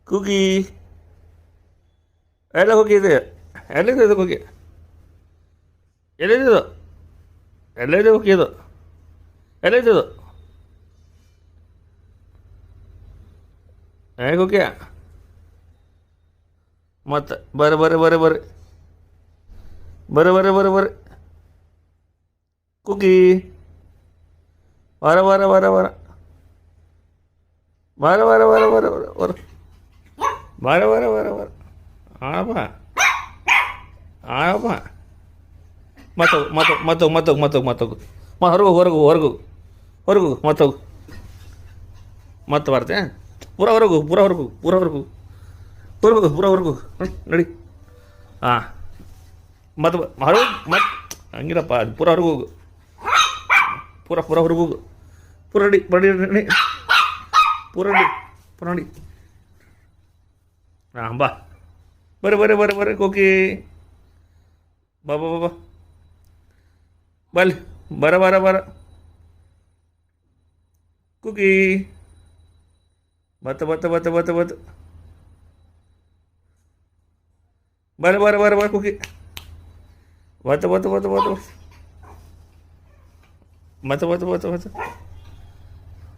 ಕುಗಿ ಎಲ್ಲ ಹೋಗಿದೆ. ಎಲ್ಲಿದೆ ಇದು ಕುಗಿ? ಎಲ್ಲಿದ್ದು? ಎಲ್ಲಿದೆ ಕುಗಿ ಇದು? ಎಲ್ಲಿದ್ದು? ಕುಗಿ ಮತ್ತೆ ಬರ್ರಿ ಬರ್ರಿ ಬರ್ರಿ ಬರ್ರಿ ಬರ್ರಿ ಬರ್ರಿ ಬರ್ರಿ ಬರ್ರಿ ಕುಗಿ ವರ ವರ ವರ ವರ ವರ ವರ ವರ ವರ ವರ ವರ ವರ ವರ ವರ ವರ ಆಳಪ್ಪ ಆಳಪ್ಪ ಮತ್ತೋಗು ಮತ್ತೋಗು ಮತ್ತೋಗು ಮತ್ತೋಗು ಮತ್ತೋಗು ಹೊರಗು ಹೊರಗು ಹೊರಗು ಹೊರಗು ಮತ್ತೋಗು ಮತ್ತೆ ಬರ್ತೆ ಪೂರ ಹೊರಗು ಪೂರ ಹೊರಗು ಪೂರ ಹೊರಗು ಹೊರಗು ಪೂರ ಹೊರಗು ನಡಿ ಹಾಂ ಮತ್ತೆ ಹೊರಗು ಮತ್ತೆ ಹಂಗಿರಪ್ಪ ಪೂರ ಹೊರಗು ಹೋಗು ಪೂರ ಪೂರ ಹೊರಗು ಹೋಗು ಪೂರ ನಡಿ ಬಡಿ ನಡಿ ಪೂರ ನಡಿ ಪೂರ ನಡಿ ಹಾಂ ಬಾ ಬರ್ರಿ ಬರ್ರಿ ಬರ್ರಿ ಬರ್ರಿ ಕೋಕಿ ಬಾ ಬಾ ಬಾ ಬಾ ಬಲ್ಲಿ ಬರ ಬರ ಬರ ಕುಕಿ ಬತ್ತ ಬತ್ತ ಬತ್ತ ಬತ್ತ ಬತ್ತ ಬರ ಬರ ಬರ ಬರ ಕುಕಿ ಬತ್ತ ಬತ್ತ ಬತ್ತ ಬತ್ತ ಮತ್ತೆ ಬತ್ತ ಬತ್ತ ಬತ್ತ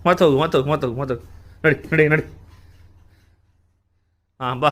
ಮತ್ತೆ ಹೋಗು ಮತ್ತೆ ಹೋಗು ಮತ್ತೆ ಹೋಗು ಮತ್ತೆ ಹೋಗು ನಡಿ ನಡಿ ನಡಿ ಹಾಂ ಬಾ